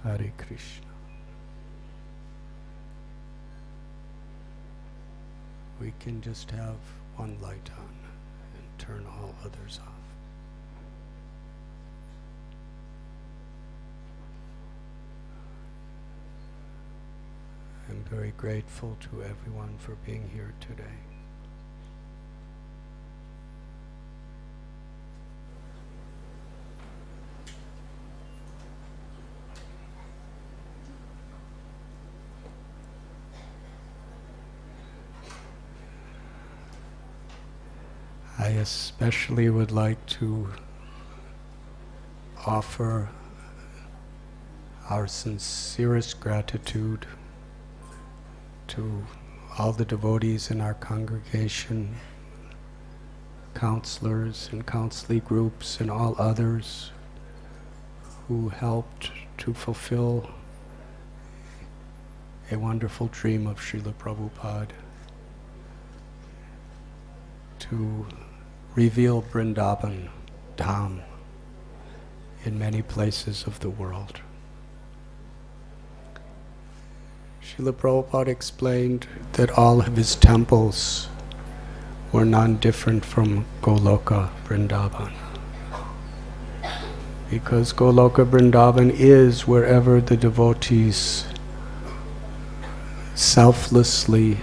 Hare Krishna. We can just have one light on and turn all others off. I'm very grateful to everyone for being here today. I especially would like to offer our sincerest gratitude to all the devotees in our congregation, counselors and counseling groups and all others who helped to fulfill a wonderful dream of Srila Prabhupada to reveal Vrindavan Dham in many places of the world. Srila Prabhupada explained that all of his temples were none different from Goloka Vrindavan, because Goloka Vrindavan is wherever the devotees selflessly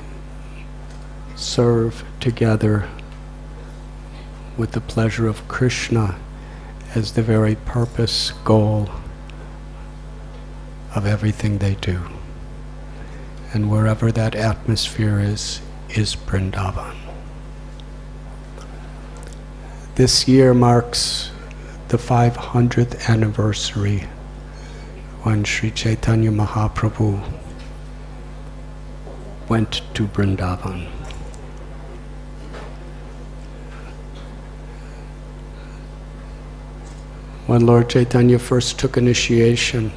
serve together with the pleasure of Krishna as the very purpose, goal of everything they do. And wherever that atmosphere is Vrindavan. This year marks the 500th anniversary when Sri Chaitanya Mahaprabhu went to Vrindavan. When Lord Chaitanya first took initiation,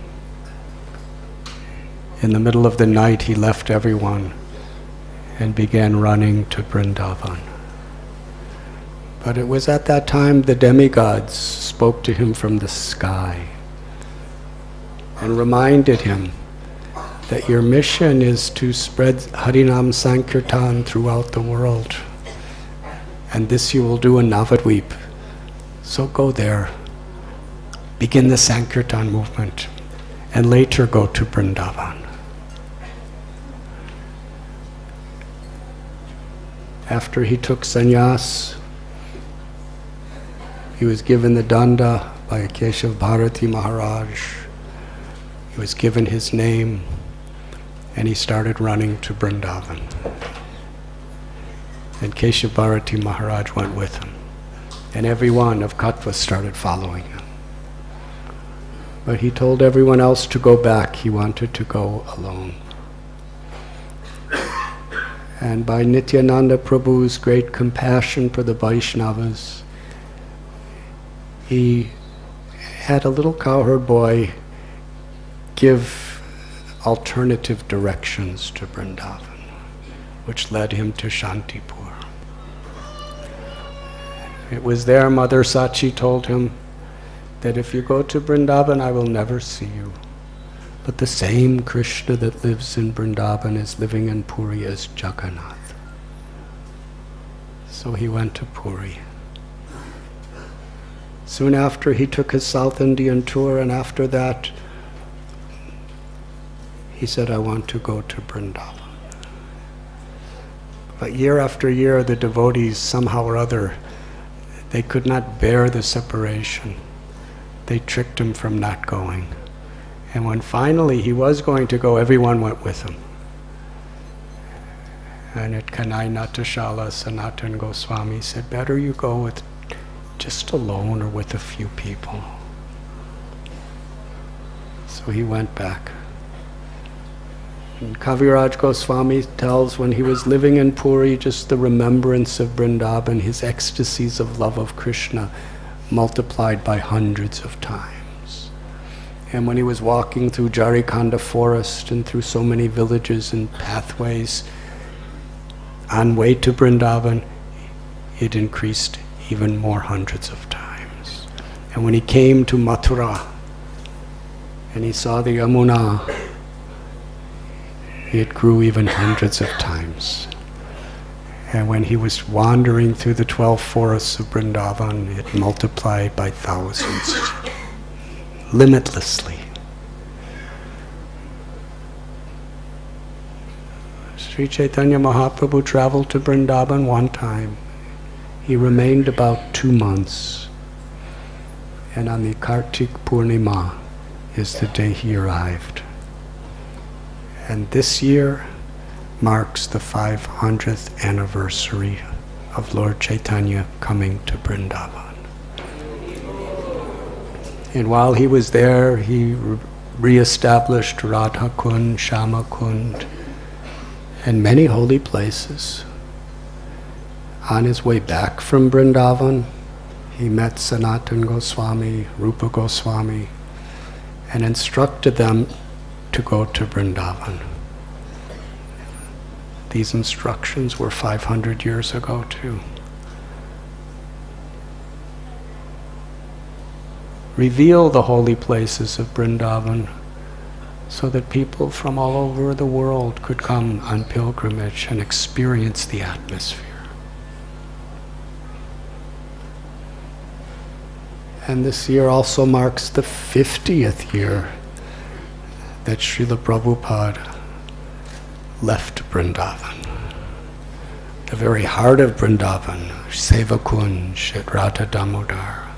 in the middle of the night he left everyone and began running to Vrindavan. But it was at that time the demigods spoke to him from the sky and reminded him that your mission is to spread Harinam Sankirtan throughout the world. And this you will do in Navadvip. So go there. Begin the Sankirtan movement, and later go to Vrindavan. After he took sannyas, he was given the danda by Keshav Bharati Maharaj. He was given his name, and he started running to Vrindavan. And Keshav Bharati Maharaj went with him, and everyone of Katva started following him. But he told everyone else to go back. He wanted to go alone. And by Nityananda Prabhu's great compassion for the Vaishnavas, he had a little cowherd boy give alternative directions to Vrindavan, which led him to Shantipur. It was there Mother Sachi told him that if you go to Vrindavan, I will never see you. But the same Krishna that lives in Vrindavan is living in Puri as Jagannath. So he went to Puri. Soon after, he took his South Indian tour, and after that, he said, I want to go to Vrindavan. But year after year, the devotees, somehow or other, they could not bear the separation. They tricked him from not going. And when finally he was going to go, everyone went with him. And at Kanai Natashala, Sanatan Goswami said, better you go with just alone or with a few people. So he went back. And Kaviraj Goswami tells when he was living in Puri, just the remembrance of Vrindavan, his ecstasies of love of Krishna, multiplied by hundreds of times. And when he was walking through Jarikanda forest and through so many villages and pathways, on way to Vrindavan, it increased even more hundreds of times. And when he came to Mathura, and he saw the Yamuna. It grew even hundreds of times. And when he was wandering through the 12 forests of Vrindavan, it multiplied by thousands, limitlessly. Sri Chaitanya Mahaprabhu traveled to Vrindavan one time. He remained about 2 months. And on the Kartik Poornima is the day he arrived. And this year marks the 500th anniversary of Lord Chaitanya coming to Vrindavan. And while he was there, he re-established Radha Kund, Shama Kund, and many holy places. On his way back from Vrindavan, he met Sanatana Goswami, Rupa Goswami, and instructed them to go to Vrindavan. These instructions were 500 years ago too. Reveal the holy places of Vrindavan so that people from all over the world could come on pilgrimage and experience the atmosphere. And this year also marks the 50th year that Srila Prabhupada left Vrindavan. The very heart of Vrindavan, Sevakunj at Radha Damodar.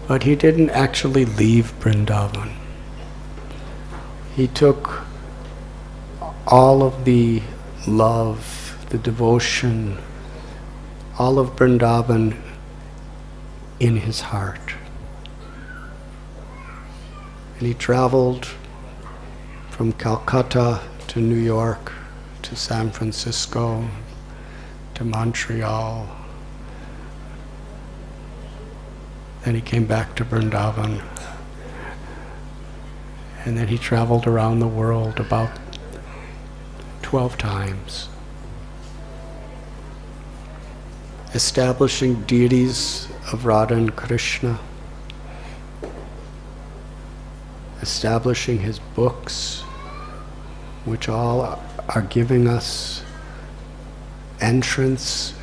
But he didn't actually leave Vrindavan. He took all of the love, the devotion, all of Vrindavan in his heart. And he traveled from Calcutta to New York, to San Francisco, to Montreal. Then he came back to Vrindavan. And then he traveled around the world about 12 times, establishing deities of Radha and Krishna, establishing his books, which all are giving us entrance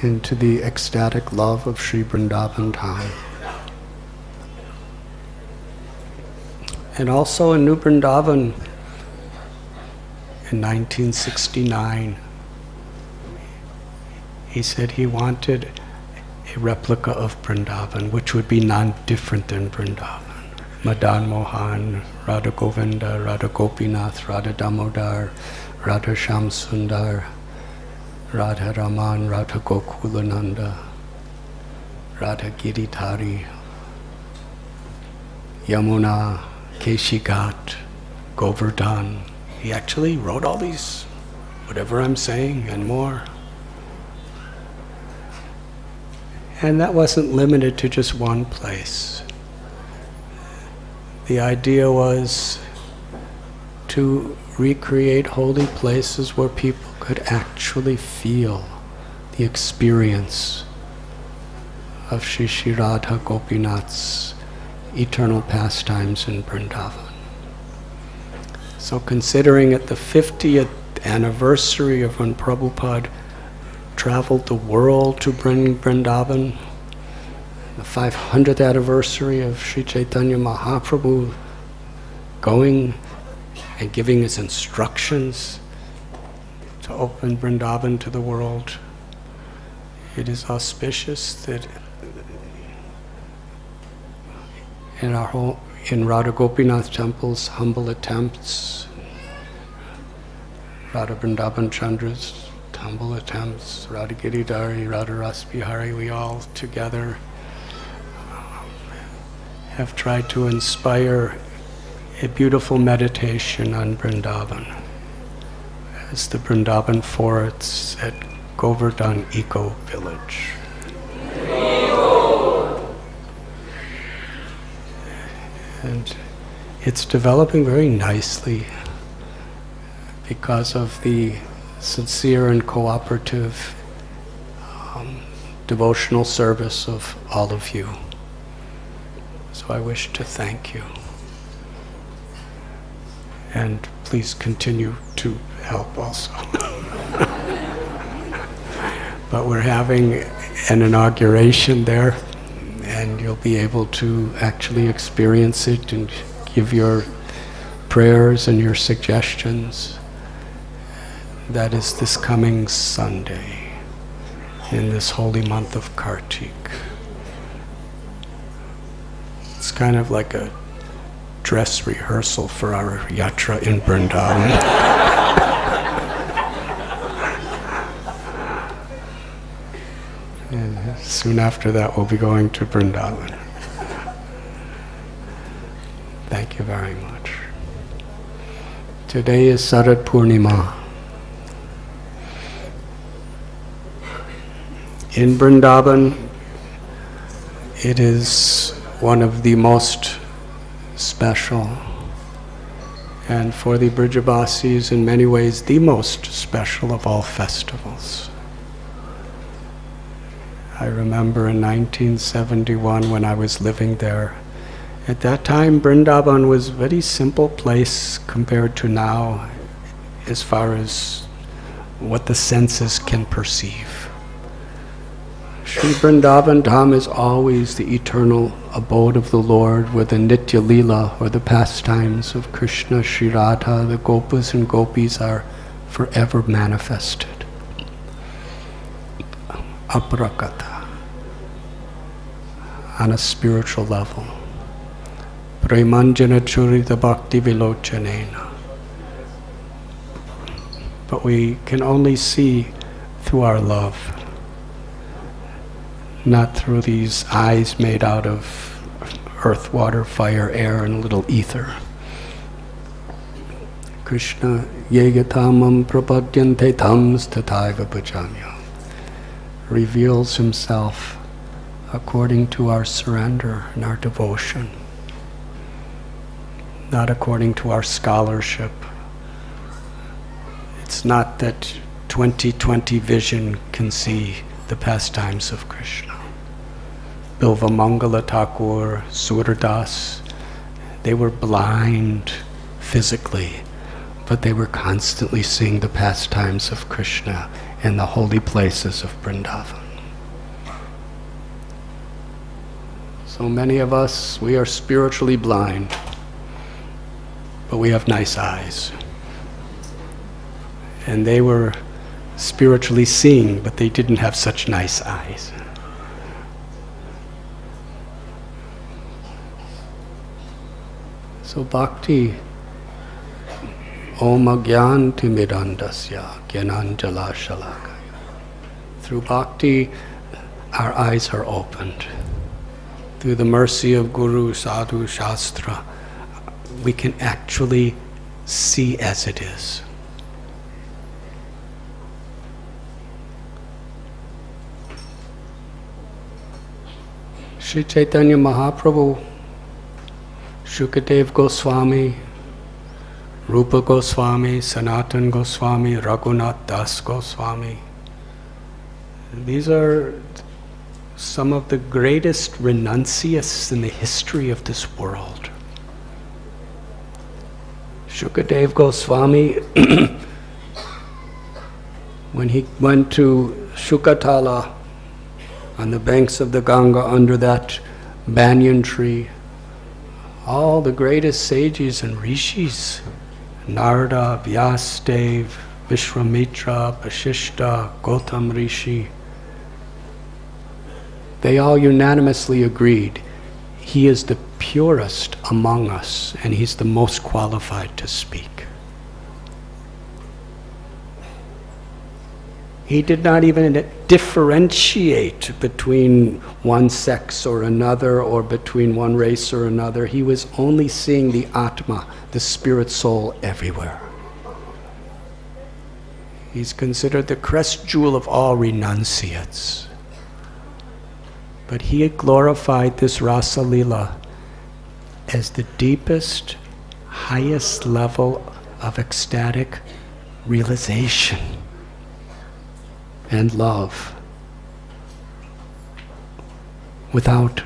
into the ecstatic love of Sri Vrindavan Dham. And also in New Vrindavan, in 1969, he said he wanted a replica of Vrindavan, which would be non-different than Vrindavan. Madan Mohan, Radha Govinda, Radha Gopinath, Radha Damodar, Radha Shamsundar, Radha Raman, Radha Gokulananda, Radha Giridhari, Yamuna, Keshigat, Govardhan. He actually wrote all these, whatever I'm saying, and more. And that wasn't limited to just one place. The idea was to recreate holy places where people could actually feel the experience of Shri Shri Radha Gopinath's eternal pastimes in Vrindavan. So considering it the 50th anniversary of when Prabhupada traveled the world to bring Vrindavan, the 500th anniversary of Sri Chaitanya Mahaprabhu going and giving his instructions to open Vrindavan to the world, it is auspicious that in Radha Gopinath temples, humble attempts, Radha Vrindavan Chandra's humble attempts, Radha Giridhari, Radha Rasbihari, we all together have tried to inspire a beautiful meditation on Vrindavan as the Vrindavan forests at Govardhan Eco Village. And it's developing very nicely because of the sincere and cooperative devotional service of all of you. So I wish to thank you. And please continue to help also. But we're having an inauguration there, and you'll be able to actually experience it and give your prayers and your suggestions. That is this coming Sunday in this holy month of Kartik. It's kind of like a dress rehearsal for our yatra in Vrindavan. And soon after that we'll be going to Vrindavan. Thank you very much. Today is Sharad Poornima. In Vrindavan, it is one of the most special, and for the Brijabasis in many ways the most special of all festivals. I remember in 1971 when I was living there. At that time, Vrindavan was a very simple place compared to now as far as what the senses can perceive. Sri Vrindavan Dham is always the eternal abode of the Lord, where the Nitya Leela, or the pastimes of Krishna, Sri Radha, the Gopas and Gopis are forever manifested. Aparakata, on a spiritual level. Premanjana Churita Bhakti Vilochanena. But we can only see through our love, not through these eyes made out of earth, water, fire, air, and a little ether. Krishna yegatamam prapadyante tams tataiva bhajamya reveals himself according to our surrender and our devotion, not according to our scholarship. It's not that 20/20 vision can see the pastimes of Krishna. Bilva Mangala Thakur, Surdas, they were blind physically, but they were constantly seeing the pastimes of Krishna in the holy places of Vrindavan. So many of us, we are spiritually blind, but we have nice eyes. And they were spiritually seeing, but they didn't have such nice eyes. So bhakti, Om Agyanti Midandasya Gyananjala Shalakaya. Through bhakti, our eyes are opened. Through the mercy of Guru, Sadhu, Shastra, we can actually see as it is. Sri Chaitanya Mahaprabhu, Shukadev Goswami, Rupa Goswami, Sanatan Goswami, Raghunath Das Goswami. These are some of the greatest renunciates in the history of this world. Shukadev Goswami, when he went to Shukatala on the banks of the Ganga under that banyan tree, all the greatest sages and rishis, Narada, Vyasadev, Vishwamitra, Vasishta, Gautam Rishi, they all unanimously agreed he is the purest among us and he's the most qualified to speak. He did not even differentiate between one sex or another or between one race or another. He was only seeing the Atma, the spirit soul, everywhere. He's considered the crest jewel of all renunciates. But he had glorified this Rasa Lila as the deepest, highest level of ecstatic realization and love without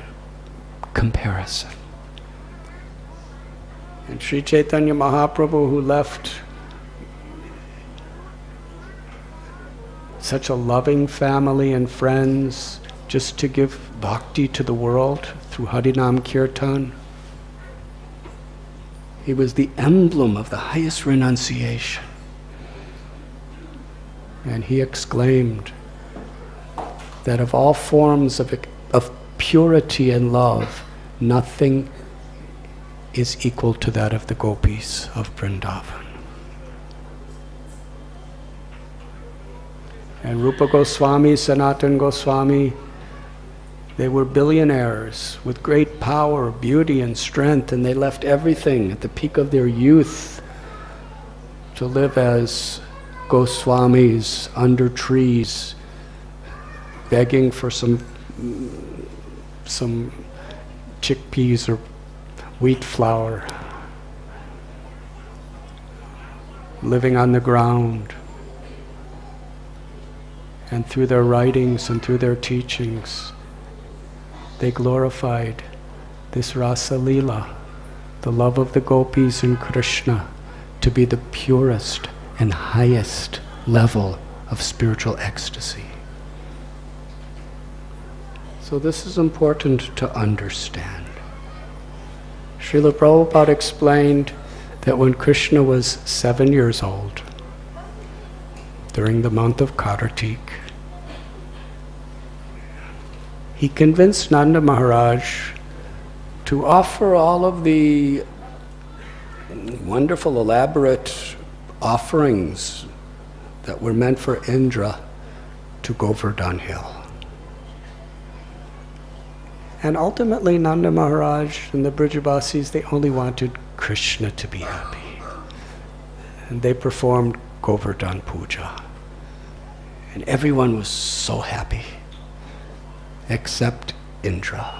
comparison. And Sri Chaitanya Mahaprabhu, who left such a loving family and friends just to give bhakti to the world through Harinam Kirtan. He was the emblem of the highest renunciation. And he exclaimed that of all forms of purity and love, nothing is equal to that of the gopis of Vrindavan. And Rupa Goswami, Sanatana Goswami, they were billionaires with great power, beauty, and strength, and they left everything at the peak of their youth to live as Goswamis under trees, begging for some chickpeas or wheat flour, living on the ground. And through their writings and through their teachings, they glorified this Rasa Leela, the love of the gopis and Krishna, to be the purest and highest level of spiritual ecstasy. So this is important to understand. Srila Prabhupada explained that when Krishna was 7 years old, during the month of Kartik, he convinced Nanda Maharaj to offer all of the wonderful, elaborate offerings that were meant for Indra to Govardhan Hill. And ultimately, Nanda Maharaj and the Brijabasis, they only wanted Krishna to be happy. And they performed Govardhan Puja. And everyone was so happy, except Indra.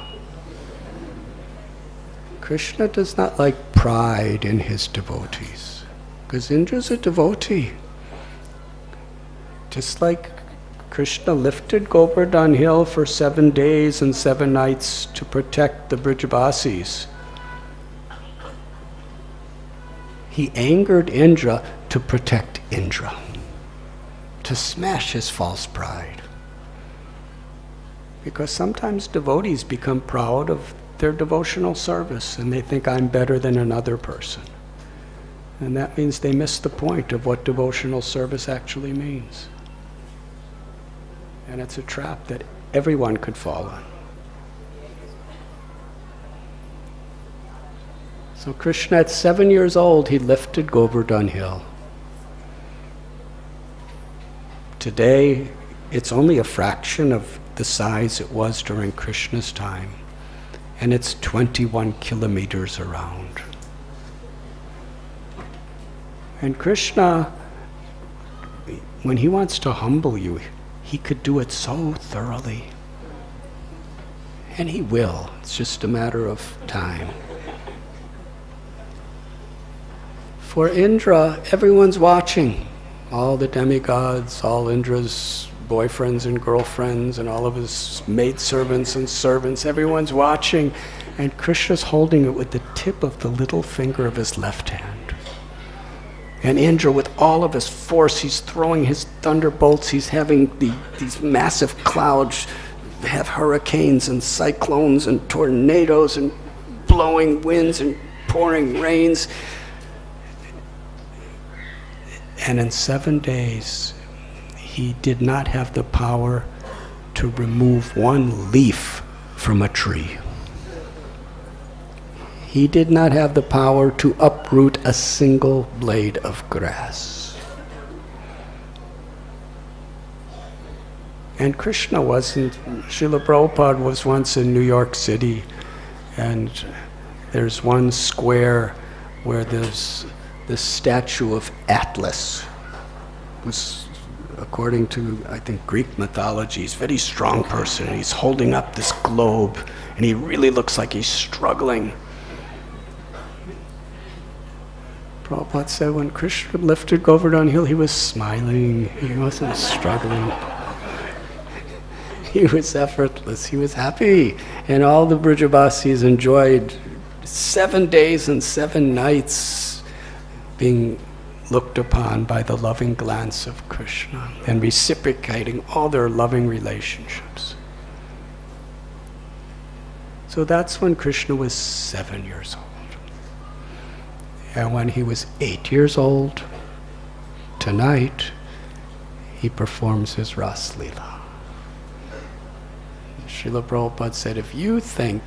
Krishna does not like pride in his devotees, because Indra's a devotee. Just like Krishna lifted Govardhan Hill for 7 days and 7 nights to protect the Brijabasis, he angered Indra to protect Indra, to smash his false pride. Because sometimes devotees become proud of their devotional service and they think I'm better than another person. And that means they miss the point of what devotional service actually means. And it's a trap that everyone could fall on. So Krishna, at 7 years old, he lifted Govardhan Hill. Today, it's only a fraction of the size it was during Krishna's time, and it's 21 kilometers around. And Krishna, when he wants to humble you, he could do it so thoroughly. And he will. It's just a matter of time. For Indra, everyone's watching. All the demigods, all Indra's boyfriends and girlfriends, and all of his maidservants and servants, everyone's watching. And Krishna's holding it with the tip of the little finger of his left hand. And Indra, with all of his force, he's throwing his thunderbolts. He's having these massive clouds have hurricanes and cyclones and tornadoes and blowing winds and pouring rains. And in 7 days, he did not have the power to remove one leaf from a tree. He did not have the power to uproot a single blade of grass. And Krishna wasn't. Srila Prabhupada was once in New York City, and there's one square where there's the statue of Atlas. It was, according to, I think, Greek mythology, he's a very strong person, and he's holding up this globe, and he really looks like he's struggling. Prabhupada said when Krishna lifted Govardhan Hill, he was smiling. He wasn't struggling. He was effortless. He was happy. And all the Brijabasis enjoyed 7 days and 7 nights being looked upon by the loving glance of Krishna and reciprocating all their loving relationships. So that's when Krishna was 7 years old. And when he was 8 years old, tonight, he performs his Ras Leela. Srila Prabhupada said, if you think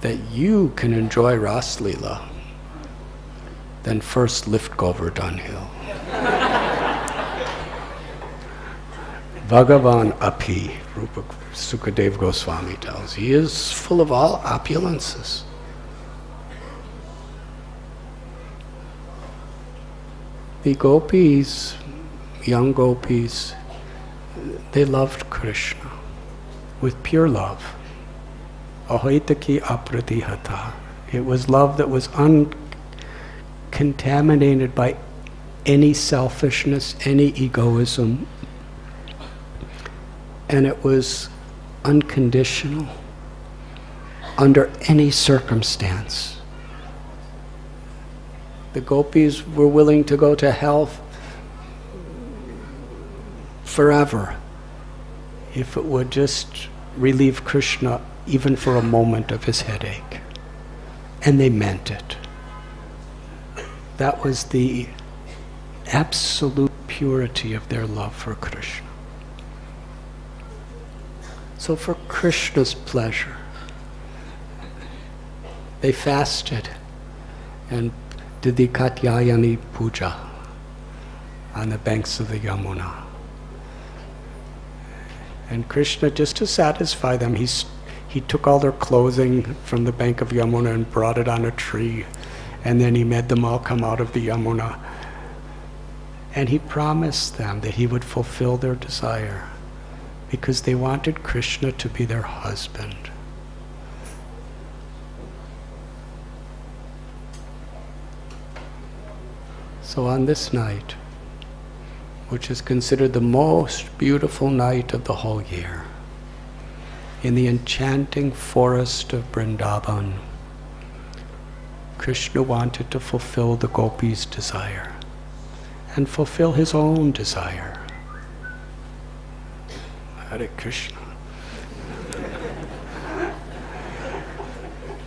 that you can enjoy Ras Leela, then first lift Govardhan Hill. Bhagavan Api, Rupa Sukadev Goswami tells, he is full of all opulences. The gopis, young gopis, they loved Krishna with pure love. Ahoitaki apratihata. It was love that was uncontaminated by any selfishness, any egoism, and it was unconditional under any circumstance. The gopis were willing to go to hell forever if it would just relieve Krishna even for a moment of his headache. And they meant it. That was the absolute purity of their love for Krishna. So for Krishna's pleasure, they fasted and did the Katyayani Puja on the banks of the Yamuna. And Krishna, just to satisfy them, he took all their clothing from the bank of Yamuna and brought it on a tree, and then he made them all come out of the Yamuna. And he promised them that he would fulfill their desire, because they wanted Krishna to be their husband. So on this night, which is considered the most beautiful night of the whole year, in the enchanting forest of Vrindavan, Krishna wanted to fulfill the gopis' desire and fulfill his own desire. Hare Krishna.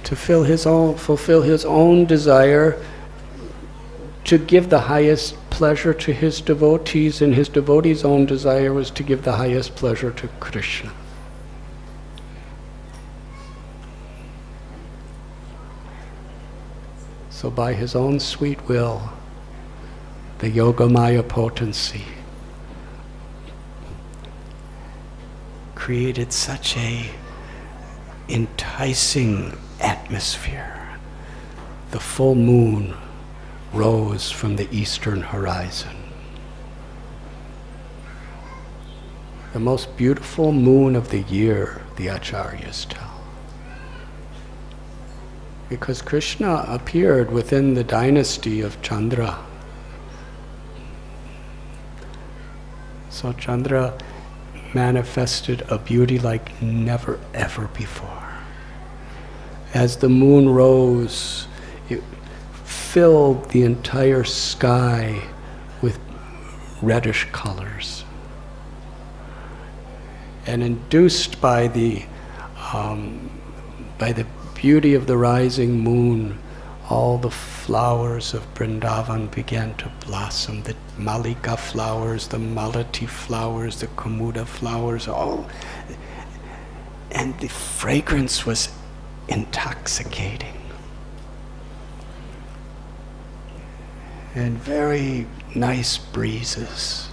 To fulfill his own desire, to give the highest pleasure to his devotees, and his devotees' own desire was to give the highest pleasure to Krishna. So by his own sweet will, the Yogamaya potency created such a enticing atmosphere. The full moon rose from the eastern horizon. The most beautiful moon of the year, the Acharyas tell. Because Krishna appeared within the dynasty of Chandra. So Chandra manifested a beauty like never ever before. As the moon rose, it filled the entire sky with reddish colors. And induced by the beauty of the rising moon, all the flowers of Vrindavan began to blossom. The malika flowers, the malati flowers, the kumuda flowers, all. And the fragrance was intoxicating. And very nice breezes.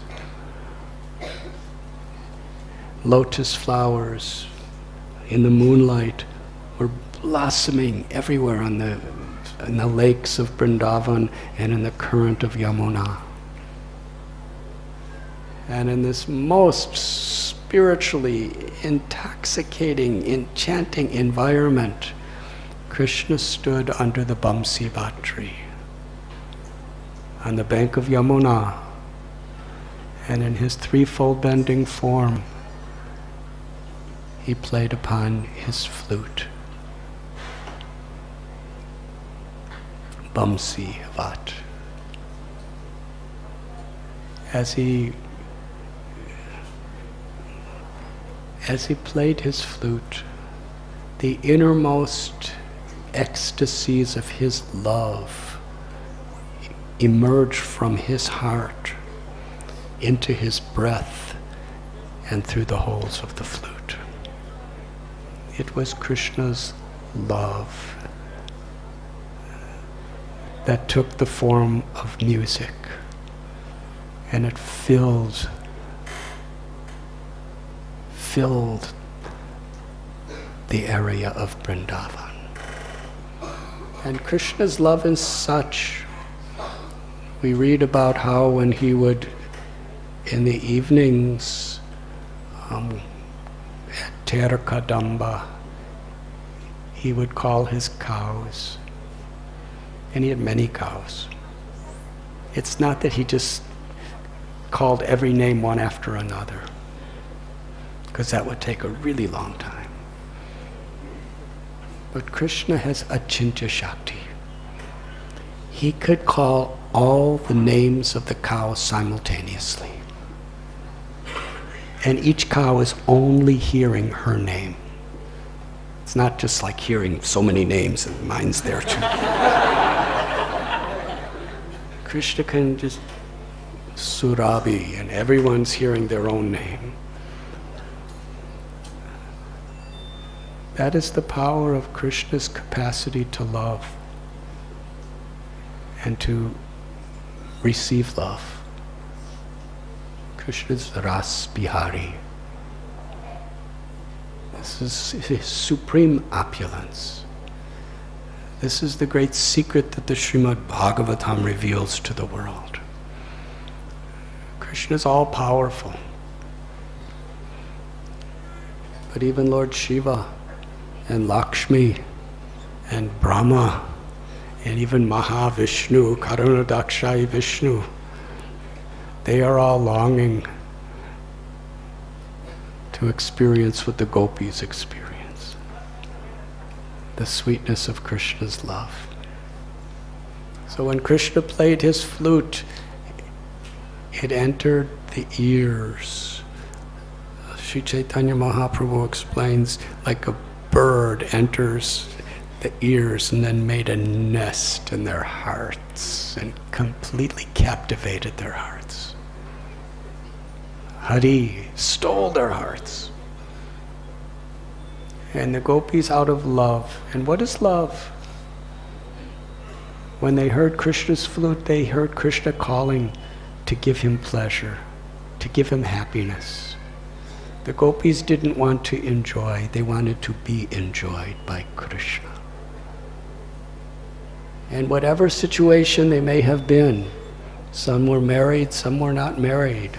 Lotus flowers in the moonlight were blossoming everywhere in the lakes of Vrindavan and in the current of Yamuna. And in this most spiritually intoxicating, enchanting environment, Krishna stood under the Bamsibat tree on the bank of Yamuna, and in his threefold bending form, he played upon his flute. Bamsi Vat. As he played his flute, the innermost ecstasies of his love emerged from his heart into his breath and through the holes of the flute. It was Krishna's love that took the form of music, and it filled the area of Vrindavan. And Krishna's love is such. We read about how when he would, in the evenings, at Terkadamba, he would call his cows. And he had many cows. It's not that he just called every name one after another, because that would take a really long time. But Krishna has Achintya Shakti. He could call all the names of the cows simultaneously. And each cow is only hearing her name. It's not just like hearing so many names and mine's there too. Krishna can just Surabhi and everyone's hearing their own name. That is the power of Krishna's capacity to love and to receive love. Krishna's Ras Bihari. This is his supreme opulence. This is the great secret that the Srimad Bhagavatam reveals to the world. Krishna is all powerful. But even Lord Shiva and Lakshmi and Brahma and even Mahavishnu, Karunadakshayi Vishnu, they are all longing to experience what the gopis experience. The sweetness of Krishna's love. So when Krishna played his flute, it entered the ears. Sri Chaitanya Mahaprabhu explains, like a bird enters the ears and then made a nest in their hearts and completely captivated their hearts. Hari stole their hearts. And the gopis, out of love. And what is love? When they heard Krishna's flute, they heard Krishna calling to give him pleasure, to give him happiness. The gopis didn't want to enjoy, they wanted to be enjoyed by Krishna. And whatever situation they may have been, some were married, some were not married,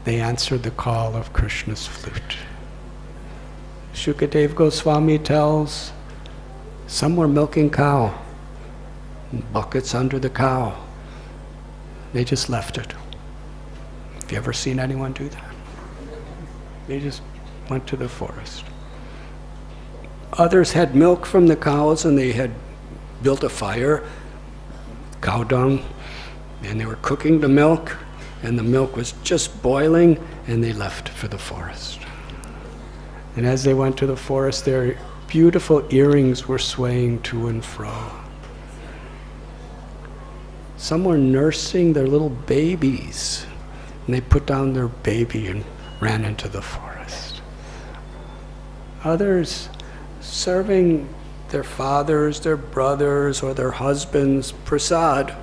they answered the call of Krishna's flute. Shukadev Goswami tells, some were milking cow, buckets under the cow. They just left it. Have you ever seen anyone do that? They just went to the forest. Others had milk from the cows and they had built a fire, cow dung, and they were cooking the milk, and the milk was just boiling, and they left for the forest. And as they went to the forest, their beautiful earrings were swaying to and fro. Some were nursing their little babies, and they put down their baby and ran into the forest. Others serving their fathers, their brothers, or their husbands prasad.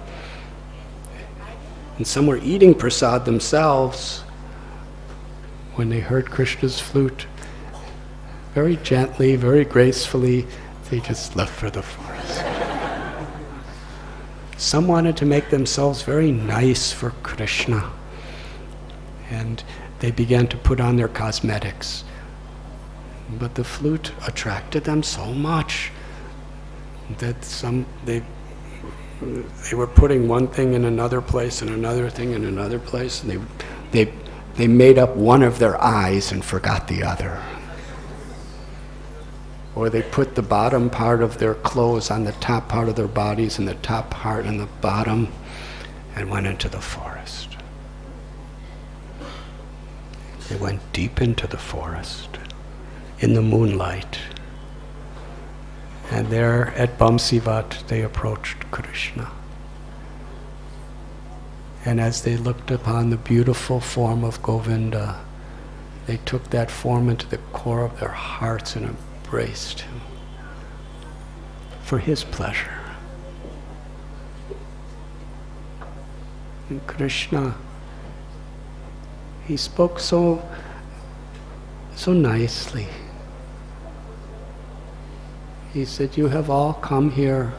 And some were eating prasad themselves when they heard Krishna's flute. Very gently, very gracefully, they just left for the forest. Some wanted to make themselves very nice for Krishna, and they began to put on their cosmetics. But the flute attracted them so much that they were putting one thing in another place and another thing in another place, and they made up one of their eyes and forgot the other. Or they put the bottom part of their clothes on the top part of their bodies and the top part on the bottom and went into the forest. They went deep into the forest in the moonlight. And there at Bamsivat they approached Krishna. And as they looked upon the beautiful form of Govinda, they took that form into the core of their hearts and embraced him for his pleasure. And Krishna, he spoke so nicely. He said, you have all come here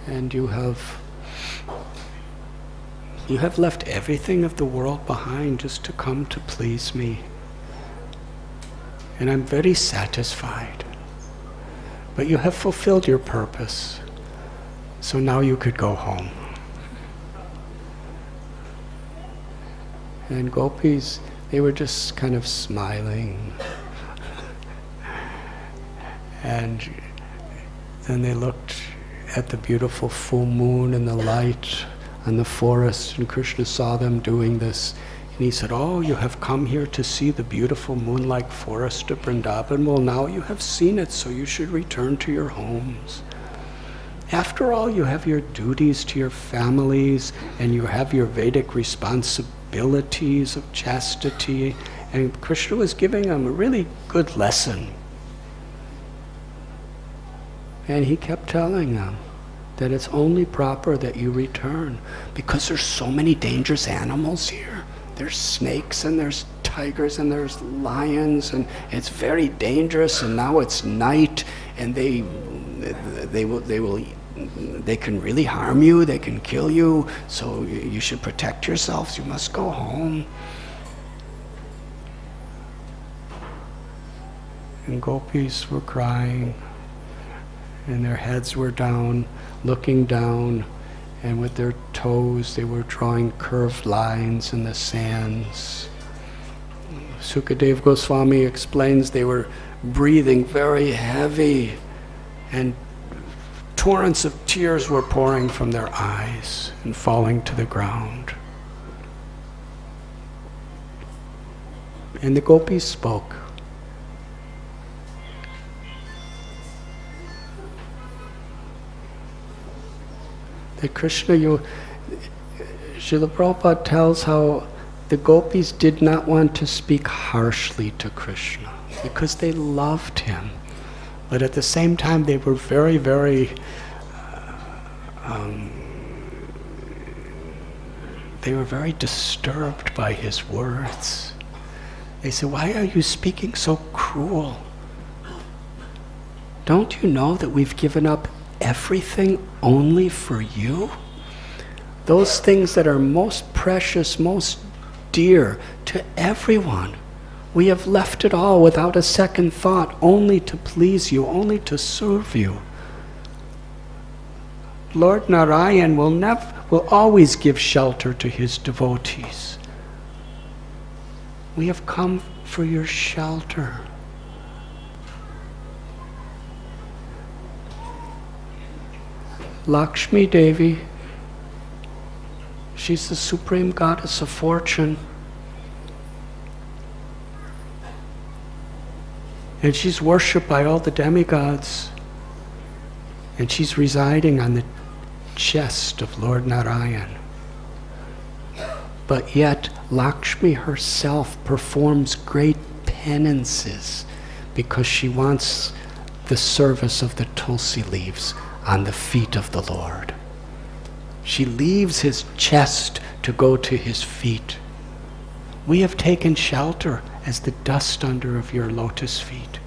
and you have left everything of the world behind just to come to please me. And I'm very satisfied. But you have fulfilled your purpose. So now you could go home. And gopis, they were just kind of smiling. And then they looked at the beautiful full moon and the light on the forest, and Krishna saw them doing this. And he said, oh, you have come here to see the beautiful moon-like forest of Vrindavan. Well, now you have seen it, so you should return to your homes. After all, you have your duties to your families, and you have your Vedic responsibilities of chastity. And Krishna was giving them a really good lesson. And he kept telling them that it's only proper that you return, because there's so many dangerous animals here. There's snakes and there's tigers and there's lions, and it's very dangerous, and now it's night, and they can really harm you, they can kill you, so you should protect yourselves, you must go home. And gopis were crying, and their heads were down, looking down, and with their toes they were drawing curved lines in the sands. Sukadeva Goswami explains they were breathing very heavy, and torrents of tears were pouring from their eyes and falling to the ground. And the gopis spoke. That Krishna, Srila Prabhupada tells how the gopis did not want to speak harshly to Krishna because they loved him. But at the same time, they were very, very, they were very disturbed by his words. They said, why are you speaking so cruel? Don't you know that we've given up everything only for you? Those things that are most precious, most dear to everyone. We have left it all without a second thought, only to please you, only to serve you. Lord Narayan will always give shelter to his devotees. We have come for your shelter. Lakshmi Devi, she's the supreme goddess of fortune. And she's worshipped by all the demigods. And she's residing on the chest of Lord Narayan. But yet, Lakshmi herself performs great penances because she wants the service of the tulsi leaves on the feet of the Lord. She leaves his chest to go to his feet. We have taken shelter as the dust under of your lotus feet.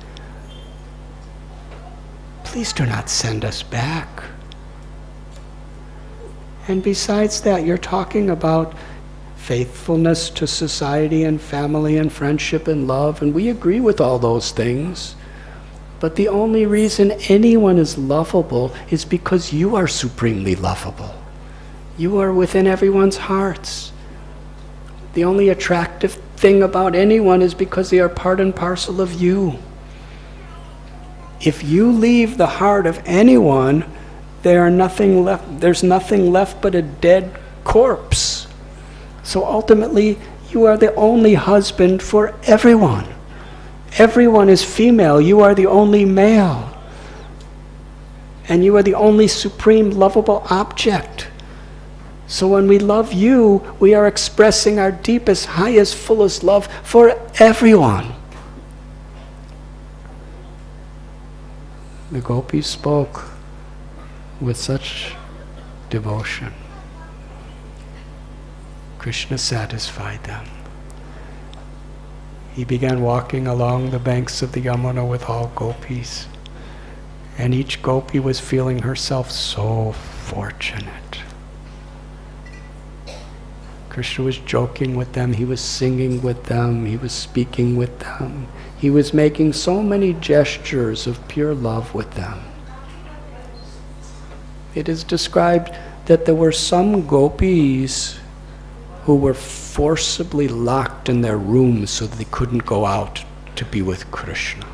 Please do not send us back. And besides that, you're talking about faithfulness to society and family and friendship and love, and we agree with all those things. But the only reason anyone is lovable is because you are supremely lovable. You are within everyone's hearts. The only attractive thing about anyone is because they are part and parcel of you. if you leave the heart of anyone, there's nothing left but a dead corpse. So ultimately, you are the only husband for everyone. Everyone is female, you are the only male. And you are the only supreme lovable object. So when we love you, we are expressing our deepest, highest, fullest love for everyone. The gopis spoke with such devotion. Krishna satisfied them. He began walking along the banks of the Yamuna with all gopis. And each gopi was feeling herself so fortunate. Krishna was joking with them, he was singing with them, he was speaking with them. He was making so many gestures of pure love with them. It is described that there were some gopis who were forcibly locked in their rooms so that they couldn't go out to be with Krishna.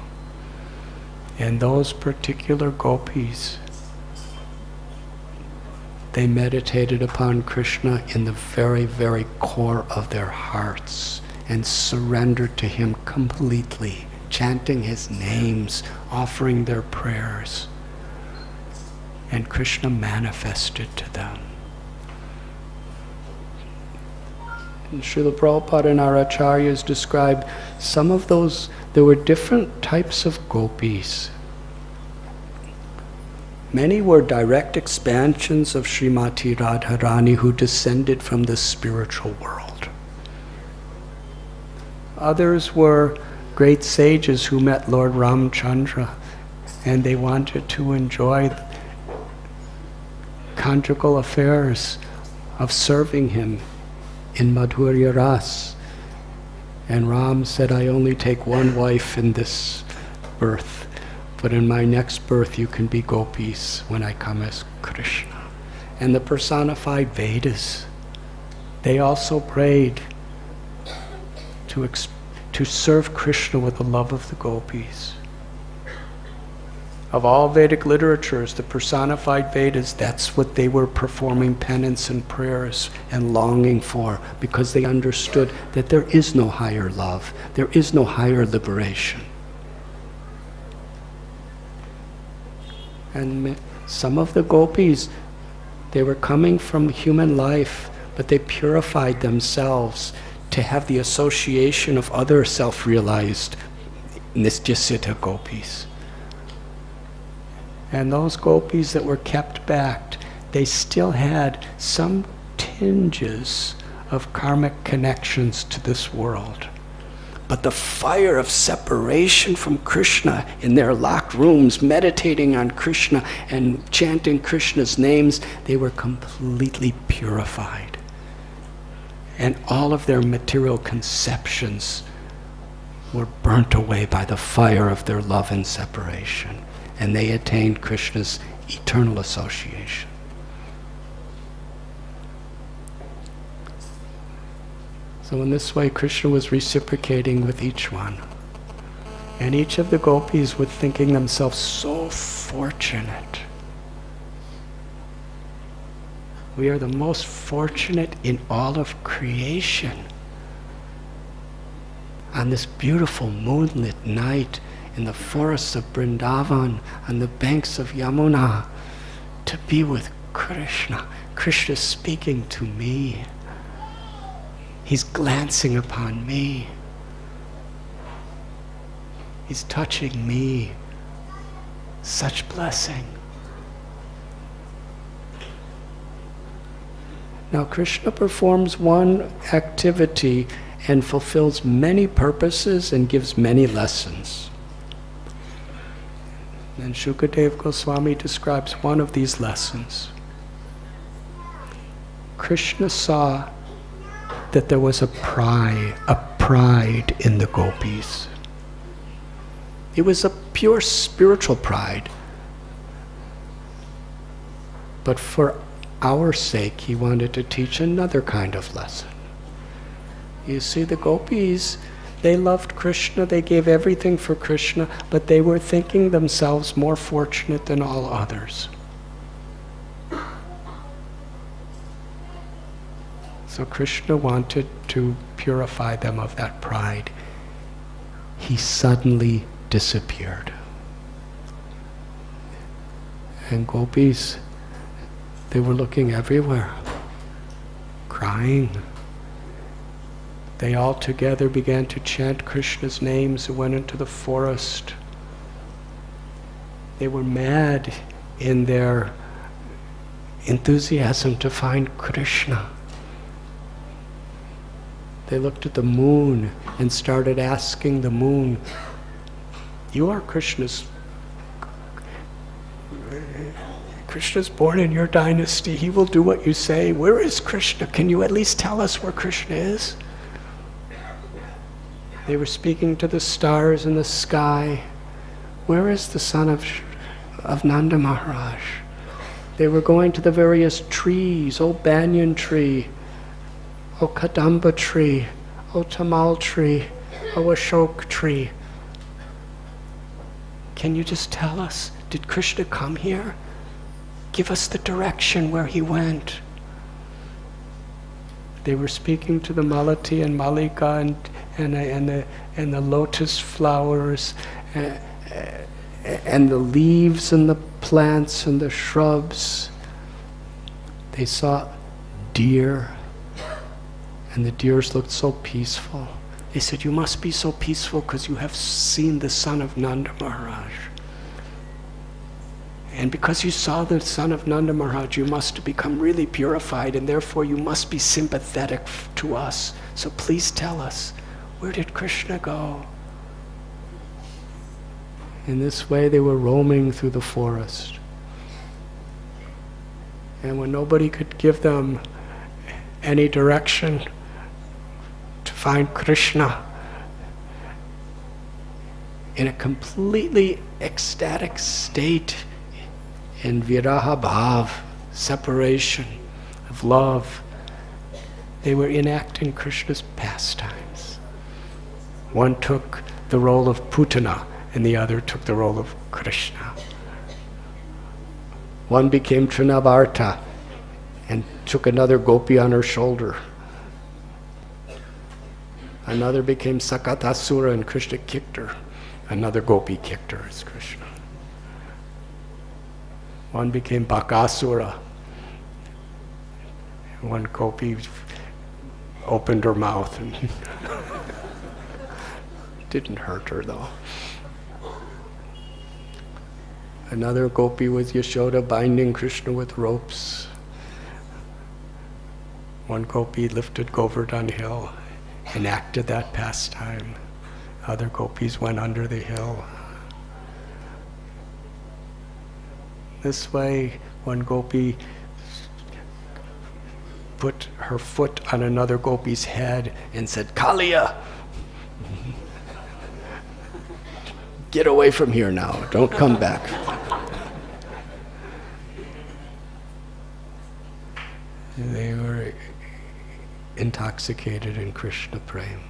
And those particular gopis, they meditated upon Krishna in the very, very core of their hearts and surrendered to him completely, chanting his names, offering their prayers. And Krishna manifested to them. And Srila Prabhupada and our acharyas describe some of those. There were different types of gopis. Many were direct expansions of Srimati Radharani who descended from the spiritual world. Others were great sages who met Lord Ramchandra and they wanted to enjoy conjugal affairs of serving him in Madhurya Ras. And Ram said, I only take one wife in this birth, but in my next birth you can be gopis when I come as Krishna. And the personified Vedas, they also prayed to serve Krishna with the love of the gopis. Of all Vedic literatures, the personified Vedas, that's what they were performing penance and prayers and longing for, because they understood that there is no higher love, there is no higher liberation. And some of the gopis, they were coming from human life, but they purified themselves to have the association of other self-realized Nityasiddha gopis. And those gopis that were kept back, they still had some tinges of karmic connections to this world. But the fire of separation from Krishna in their locked rooms, meditating on Krishna and chanting Krishna's names, they were completely purified. And all of their material conceptions were burnt away by the fire of their love and separation. And they attained Krishna's eternal association. So in this way, Krishna was reciprocating with each one. And each of the gopis were thinking themselves so fortunate. We are the most fortunate in all of creation. On this beautiful moonlit night, in the forests of Vrindavan, on the banks of Yamuna, to be with Krishna. Krishna speaking to me. He's glancing upon me. He's touching me. Such blessing. Now Krishna performs one activity and fulfills many purposes and gives many lessons. And Shukadev Goswami describes one of these lessons. Krishna saw that there was a pride in the gopis. It was a pure spiritual pride. But for our sake, he wanted to teach another kind of lesson. You see, the gopis, They loved Krishna, they gave everything for Krishna, but they were thinking themselves more fortunate than all others. So Krishna wanted to purify them of that pride. He suddenly disappeared. And gopis, they were looking everywhere, crying. They all together began to chant Krishna's names and went into the forest. They were mad in their enthusiasm to find Krishna. They looked at the moon and started asking the moon, "You are Krishna's born in your dynasty. He will do what you say. Where is Krishna? Can you at least tell us where Krishna is?" They were speaking to the stars in the sky. Where is the son of Nanda Maharaj? They were going to the various trees, O banyan tree, O kadamba tree, O tamal tree, O ashok tree. Can you just tell us, did Krishna come here? Give us the direction where he went. They were speaking to the malati and malika and the lotus flowers and the leaves and the plants and the shrubs. They saw deer, and the deers looked so peaceful. They said, "You must be so peaceful because you have seen the son of Nanda Maharaj. And because you saw the son of Nanda Maharaj, you must become really purified, and therefore you must be sympathetic to us. So please tell us, where did Krishna go?" In this way they were roaming through the forest. And when nobody could give them any direction to find Krishna, in a completely ecstatic state, in viraha bhav, separation of love, they were enacting Krishna's pastimes. One took the role of Putana, and the other took the role of Krishna. One became Trinavarta and took another gopi on her shoulder. Another became Sakatasura and Krishna kicked her. Another gopi kicked her as Krishna. One became Bakasura. One gopi opened her mouth and didn't hurt her though. Another gopi was Yashoda binding Krishna with ropes. One gopi lifted Govardhan hill, enacted that pastime. Other gopis went under the hill. This way, one gopi put her foot on another gopi's head and said, "Kaliya, get away from here now, don't come back." They were intoxicated in Krishna Prem.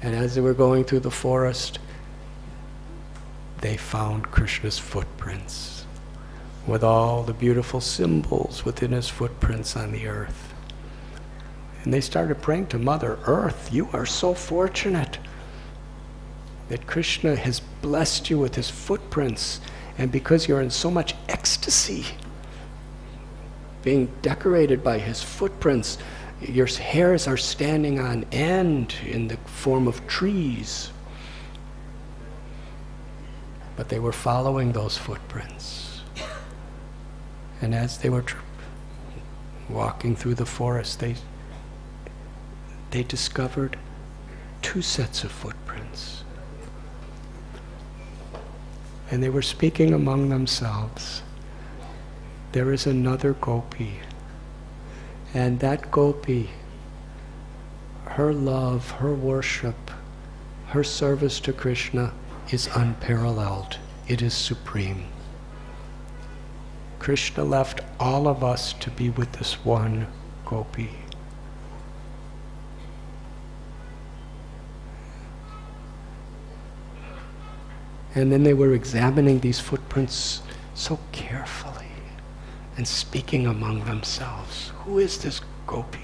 And as they were going through the forest, they found Krishna's footprints with all the beautiful symbols within his footprints on the earth. And they started praying to Mother Earth, "You are so fortunate that Krishna has blessed you with his footprints, and because you're in so much ecstasy, being decorated by his footprints, your hairs are standing on end in the form of trees." But they were following those footprints. And as they were walking through the forest, they discovered two sets of footprints. And they were speaking among themselves. There is another gopi. And that gopi, her love, her worship, her service to Krishna is unparalleled. It is supreme. Krishna left all of us to be with this one gopi. And then they were examining these footprints so carefully and speaking among themselves. Who is this gopi?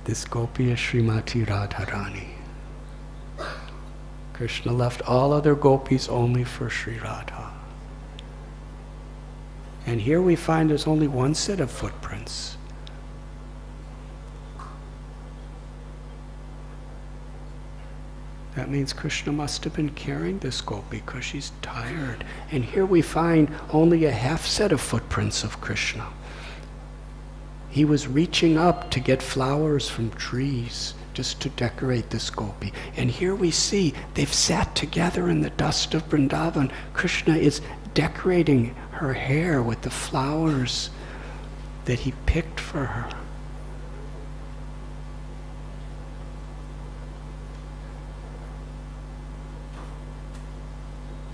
This gopi is Srimati Radharani. Krishna left all other gopis only for Sri Radha. And here we find there's only one set of footprints. That means Krishna must have been carrying this gopi because she's tired. And here we find only a half set of footprints of Krishna. He was reaching up to get flowers from trees just to decorate this gopi. And here we see they've sat together in the dust of Vrindavan. Krishna is decorating her hair with the flowers that he picked for her.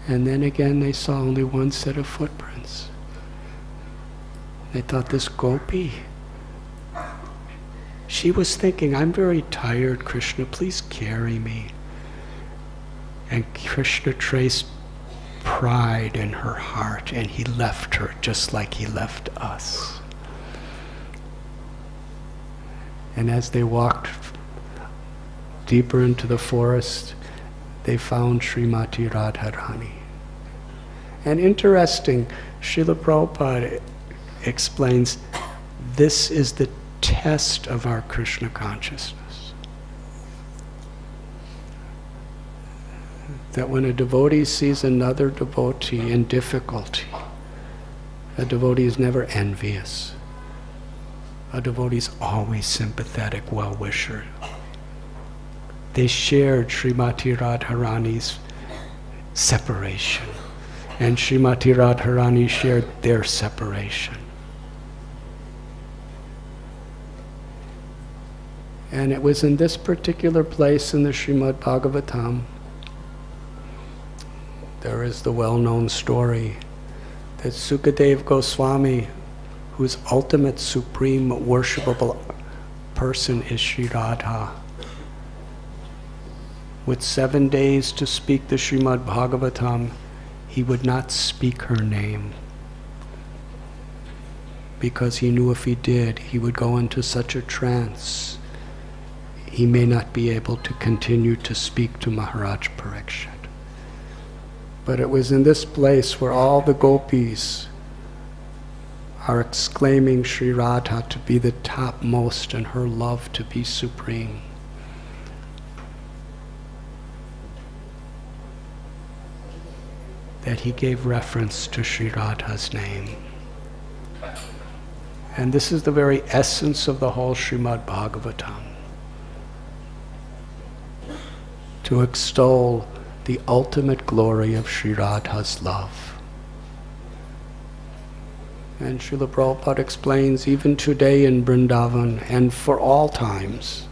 And then again they saw only one set of footprints. They thought, this gopi, she was thinking, I'm very tired, Krishna, please carry me. And Krishna traced pride in her heart, and he left her just like he left us. And as they walked deeper into the forest, they found Srimati Radharani. And interesting, Srila Prabhupada explains, this is the test of our Krishna consciousness. That when a devotee sees another devotee in difficulty, a devotee is never envious. A devotee is always sympathetic, well-wisher. They shared Srimati Radharani's separation, and Srimati Radharani shared their separation. And it was in this particular place in the Srimad Bhagavatam, there is the well-known story that Sukadeva Goswami, whose ultimate supreme worshipable person is Sri Radha, with 7 days to speak the Srimad Bhagavatam, he would not speak her name, because he knew if he did, he would go into such a trance, he may not be able to continue to speak to Maharaj Parikshit. But it was in this place where all the gopis are exclaiming Sri Radha to be the topmost and her love to be supreme. That he gave reference to Sri Radha's name. And this is the very essence of the whole Srimad Bhagavatam. To extol the ultimate glory of Sri Radha's love. And Srila Prabhupada explains, even today in Vrindavan and for all times,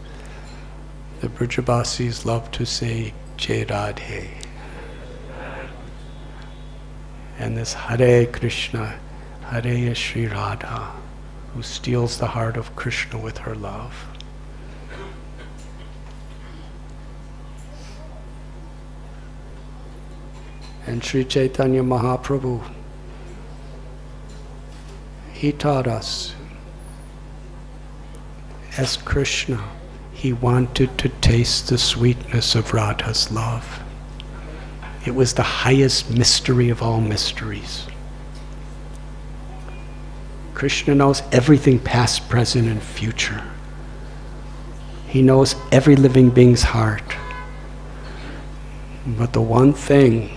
the Brijabasis love to say Jai Radhe. And this Hare Krishna, Hare is Sri Radha, who steals the heart of Krishna with her love. And Sri Chaitanya Mahaprabhu, he taught us, as Krishna, he wanted to taste the sweetness of Radha's love. It was the highest mystery of all mysteries. Krishna knows everything past, present, and future. He knows every living being's heart. But the one thing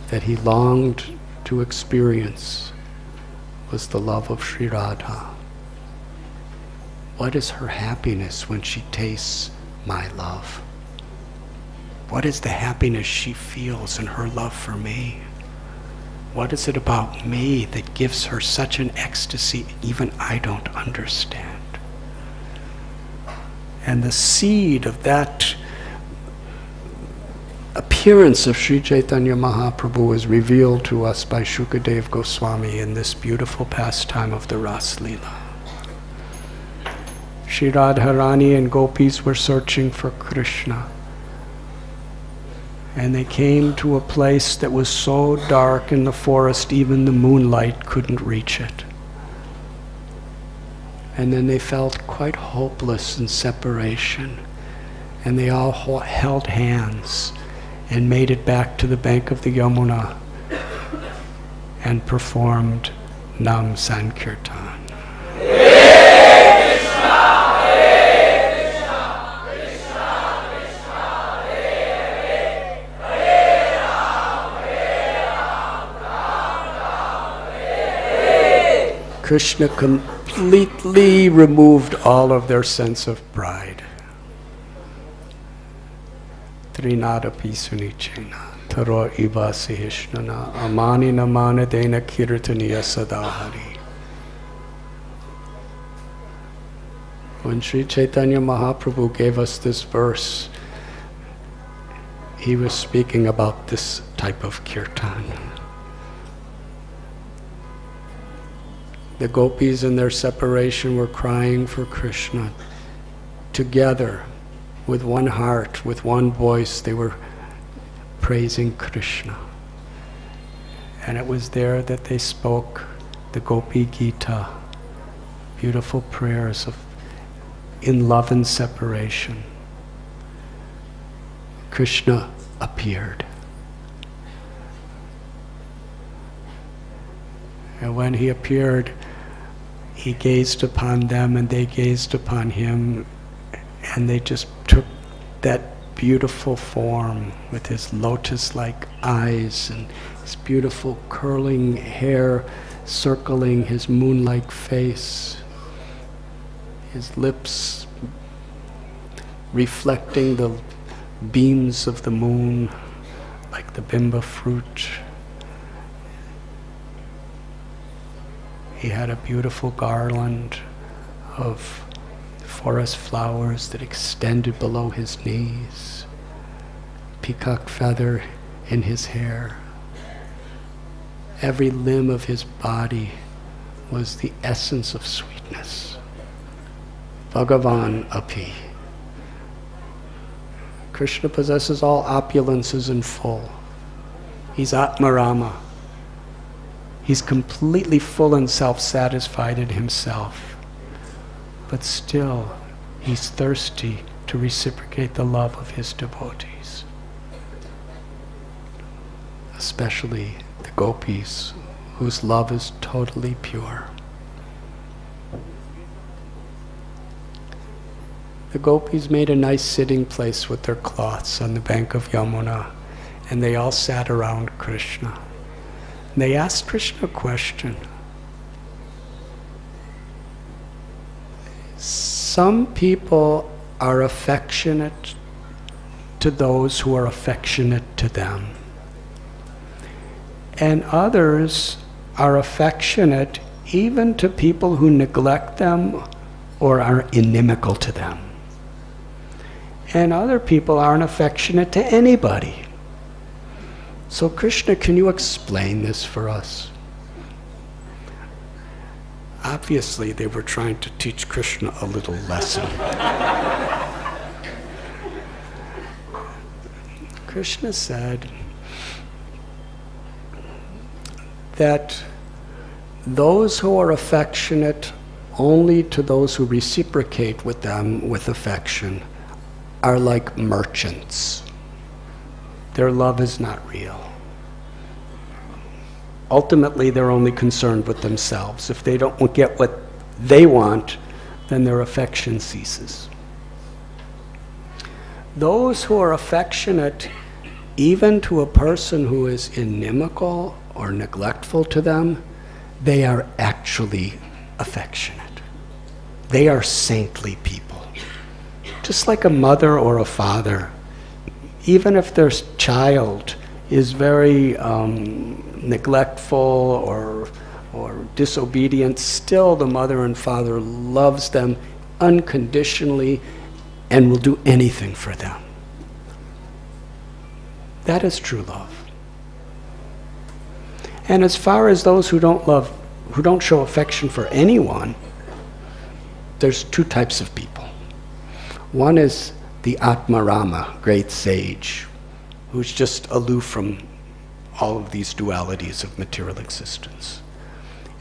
that he longed to experience was the love of Sri Radha. What is her happiness when she tastes my love? What is the happiness she feels in her love for me? What is it about me that gives her such an ecstasy even I don't understand? And the seed of that appearance of Sri Chaitanya Mahaprabhu is revealed to us by Shukadeva Goswami in this beautiful pastime of the Ras Leela. Sri Radharani and gopis were searching for Krishna. And they came to a place that was so dark in the forest, even the moonlight couldn't reach it. And then they felt quite hopeless in separation. And they all held hands and made it back to the bank of the Yamuna and performed Nam Sankirtan. Krishna completely removed all of their sense of pride. Trinadapi sunichena, taro ivasi hishnana, amani namana dena kirtaniya sadahari. When Sri Chaitanya Mahaprabhu gave us this verse, he was speaking about this type of kirtan. The gopis in their separation were crying for Krishna. Together, with one heart, with one voice, they were praising Krishna. And it was there that they spoke the Gopi Gita, beautiful prayers of in love and separation. Krishna appeared. And when he appeared, he gazed upon them and they gazed upon him, and they just took that beautiful form with his lotus-like eyes and his beautiful curling hair circling his moon-like face, his lips reflecting the beams of the moon like the bimba fruit. He had a beautiful garland of forest flowers that extended below his knees, peacock feather in his hair. Every limb of his body was the essence of sweetness. Bhagavan api. Krishna possesses all opulences in full. He's Atmarama. He's completely full and self-satisfied in himself. But still, he's thirsty to reciprocate the love of his devotees. Especially the gopis, whose love is totally pure. The gopis made a nice sitting place with their cloths on the bank of Yamuna, and they all sat around Krishna. And they asked Krishna a question. Some people are affectionate to those who are affectionate to them. And others are affectionate even to people who neglect them or are inimical to them. And other people aren't affectionate to anybody. So Krishna, can you explain this for us? Obviously, they were trying to teach Krishna a little lesson. Krishna said that those who are affectionate only to those who reciprocate with them with affection are like merchants. Their love is not real. Ultimately, they're only concerned with themselves. If they don't get what they want, then their affection ceases. Those who are affectionate, even to a person who is inimical or neglectful to them, they are actually affectionate. They are saintly people. Just like a mother or a father, even if their child is very neglectful or disobedient, still the mother and father loves them unconditionally and will do anything for them. That is true love. And as far as those who don't show affection for anyone, there's two types of people. One is the Atmarama, great sage, who's just aloof from all of these dualities of material existence.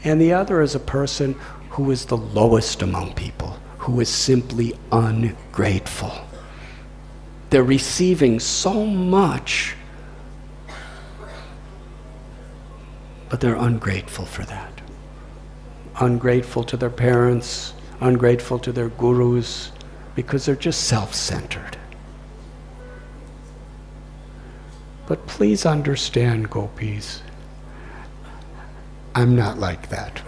And the other is a person who is the lowest among people, who is simply ungrateful. They're receiving so much, but they're ungrateful for that. Ungrateful to their parents, ungrateful to their gurus, because they're just self-centered. But please understand, gopis, I'm not like that.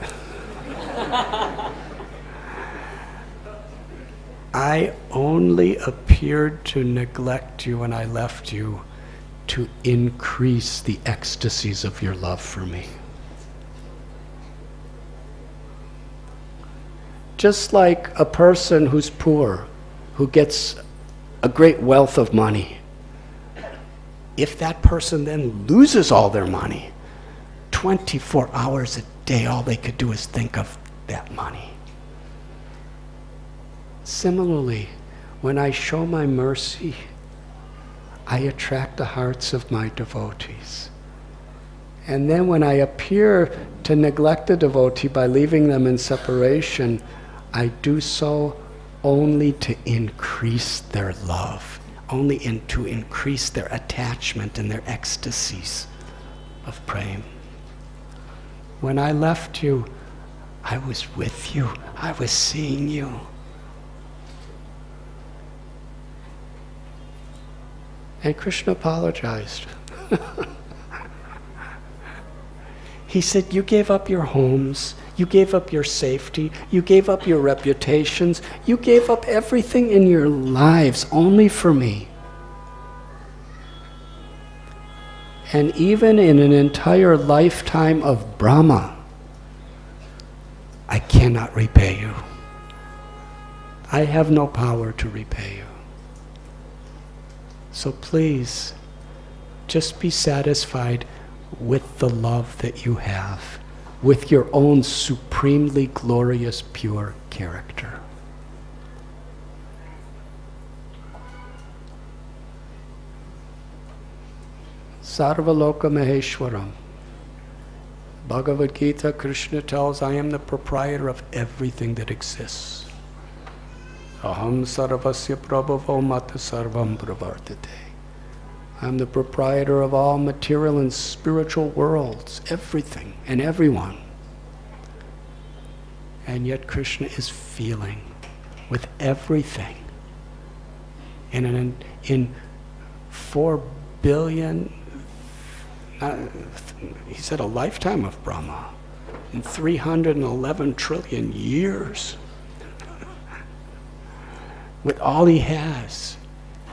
I only appeared to neglect you when I left you to increase the ecstasies of your love for me. Just like a person who's poor, who gets a great wealth of money, if that person then loses all their money, 24 hours a day, all they could do is think of that money. Similarly, when I show my mercy, I attract the hearts of my devotees. And then when I appear to neglect a devotee by leaving them in separation, I do so only to increase their love, to increase their attachment and their ecstasies of prema. When I left you, I was with you, I was seeing you. And Krishna apologized. He said, you gave up your homes, you gave up your safety, you gave up your reputations, you gave up everything in your lives only for me. And even in an entire lifetime of Brahma, I cannot repay you. I have no power to repay you. So please, just be satisfied with the love that you have, with your own supremely glorious, pure character. Sarvaloka Maheshwaram. Bhagavad Gita, Krishna tells, I am the proprietor of everything that exists. Aham sarvasya prabhavo mata sarvam pravartate. I'm the proprietor of all material and spiritual worlds, everything and everyone. And yet Krishna is feeling with everything. In 4 billion, he said a lifetime of Brahma, in 311 trillion years. With all he has,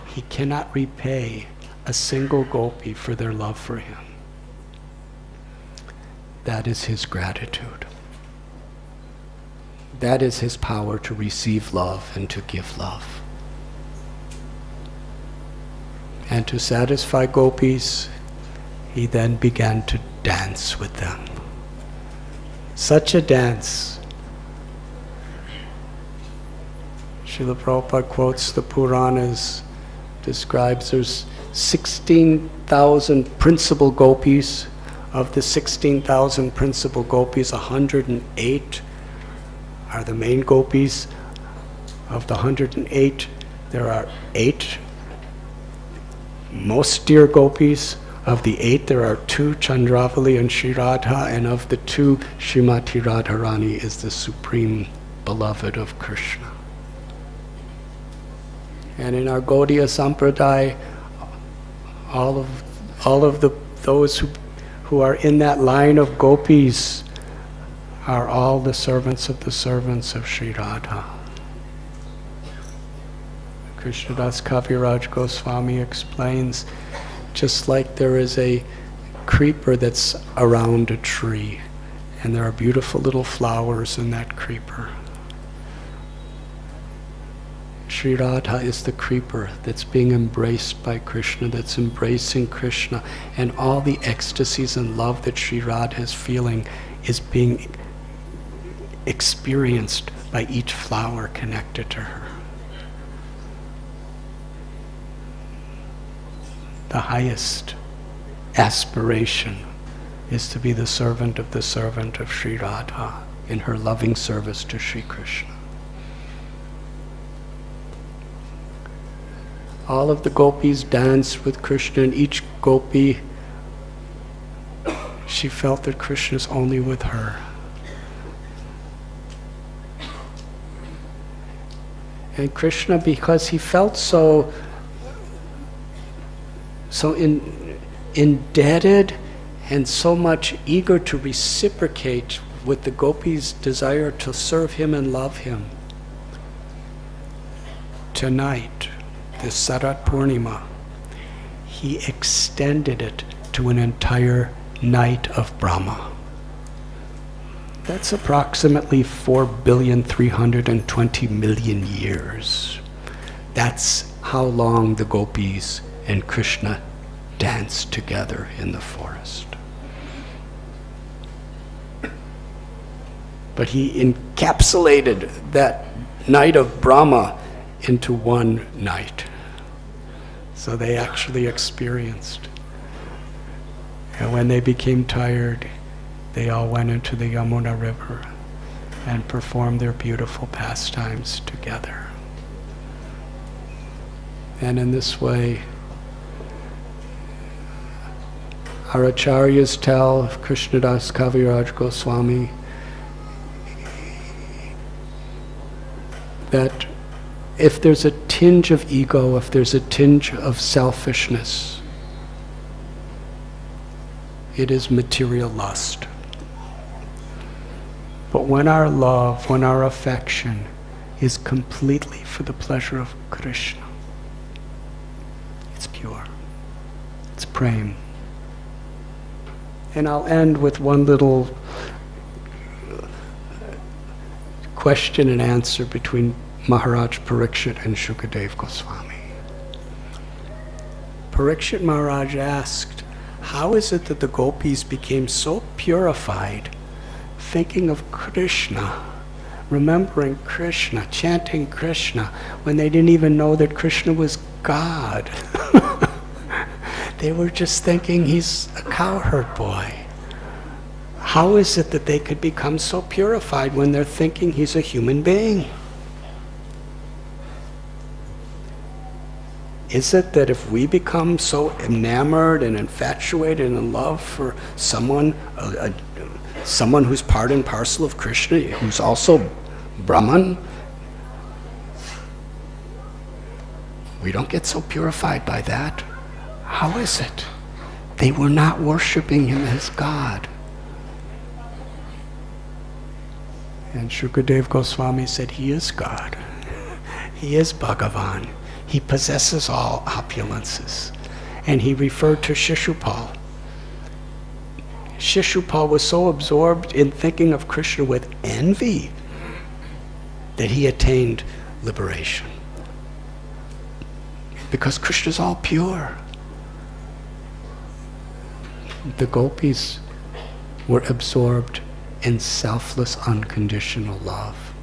he cannot repay a single gopi for their love for him. That is his gratitude. That is his power to receive love and to give love. And to satisfy gopis, he then began to dance with them. Such a dance. Srila Prabhupada quotes the Puranas, describes there's 16,000 principal gopis. Of the 16,000 principal gopis, 108 are the main gopis. Of the 108, there are 8 most dear gopis. Of the 8, there are 2, Chandravali and Shri Radha, and of the 2, Srimati Radharani is the supreme beloved of Krishna. And in our Gaudiya Sampradaya, all of those who are in that line of gopis are all the servants of Sri Radha. Krishnadas Kaviraj Goswami explains, just like there is a creeper that's around a tree, and there are beautiful little flowers in that creeper. Sri Radha is the creeper that's being embraced by Krishna, that's embracing Krishna, and all the ecstasies and love that Sri Radha is feeling is being experienced by each flower connected to her. the highest aspiration is to be the servant of Sri Radha in her loving service to Sri Krishna. All of the gopis danced with Krishna, and each gopi, she felt that Krishna is only with her. And Krishna, because he felt so indebted and so much eager to reciprocate with the gopis' desire to serve him and love him, tonight, this Sharad Poornima, he extended it to an entire night of Brahma. That's approximately 4,320,000,000 years. That's how long the gopis and Krishna danced together in the forest. But he encapsulated that night of Brahma into one night. So they actually experienced. And when they became tired, they all went into the Yamuna River and performed their beautiful pastimes together. And in this way, our acharyas tell of Krishnadas Kaviraj Goswami that if there's a tinge of ego, if there's a tinge of selfishness, it is material lust. But when our love, when our affection is completely for the pleasure of Krishna, it's pure. It's prem. And I'll end with one little question and answer between Maharaj Parikshit and Shukadev Goswami. Parikshit Maharaj asked, how is it that the gopis became so purified, thinking of Krishna, remembering Krishna, chanting Krishna, when they didn't even know that Krishna was God? They were just thinking he's a cowherd boy. How is it that they could become so purified when they're thinking he's a human being? Is it that if we become so enamored and infatuated and in love for someone, someone who's part and parcel of Krishna, who's also Brahman, we don't get so purified by that? How is it? They were not worshiping him as God. And Shukadev Goswami said, he is God. He is Bhagavan. He possesses all opulences. And he referred to Shishupal. Shishupal was so absorbed in thinking of Krishna with envy that he attained liberation. Because Krishna's all pure. The gopis were absorbed in selfless, unconditional love.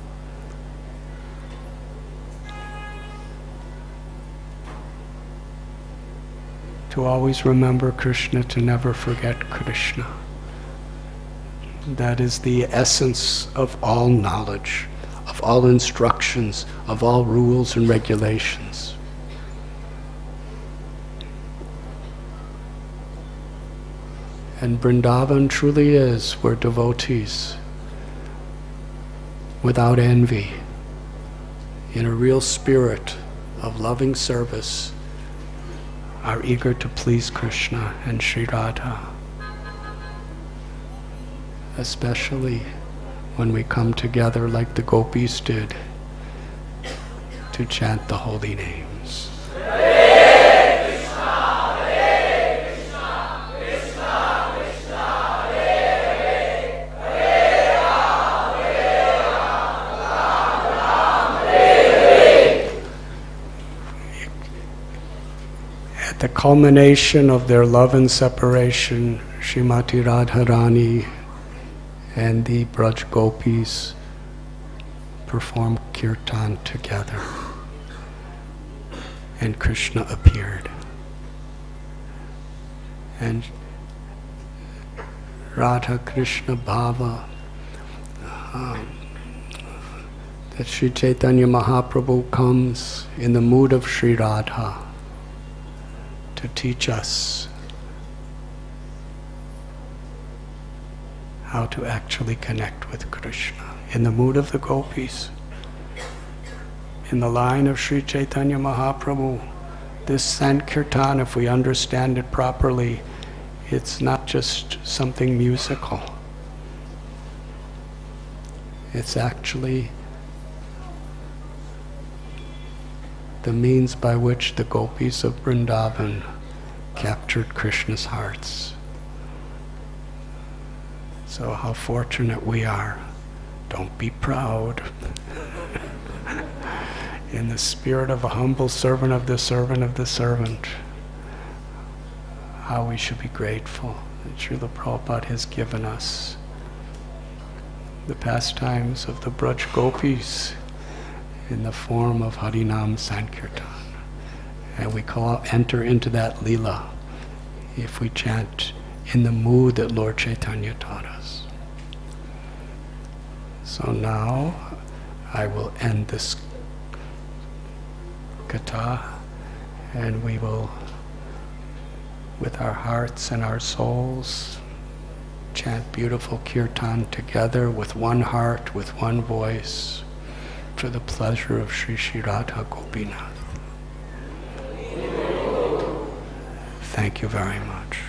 To always remember Krishna, to never forget Krishna. That is the essence of all knowledge, of all instructions, of all rules and regulations. And Vrindavan truly is where devotees, without envy, in a real spirit of loving service, are eager to please Krishna and Sri Radha, especially when we come together like the gopis did to chant the holy names. At the culmination of their love and separation, Srimati Radharani and the Braj Gopis performed kirtan together. And Krishna appeared. and Radha Krishna Bhava, that Sri Chaitanya Mahaprabhu comes in the mood of Sri Radha to teach us how to actually connect with Krishna. In the mood of the gopis, in the line of Sri Chaitanya Mahaprabhu, this Sankirtan, if we understand it properly, it's not just something musical. It's actually the means by which the gopis of Vrindavan captured Krishna's hearts. So how fortunate we are. Don't be proud. In the spirit of a humble servant of the servant of the servant, how we should be grateful that Srila Prabhupada has given us the pastimes of the Braj Gopis in the form of Harinam Sankirtan. And we enter into that Leela if we chant in the mood that Lord Chaitanya taught us. So now I will end this katha, and we will, with our hearts and our souls, chant beautiful kirtan together with one heart, with one voice, for the pleasure of Sri Sri Radha Gopinath. Thank you very much.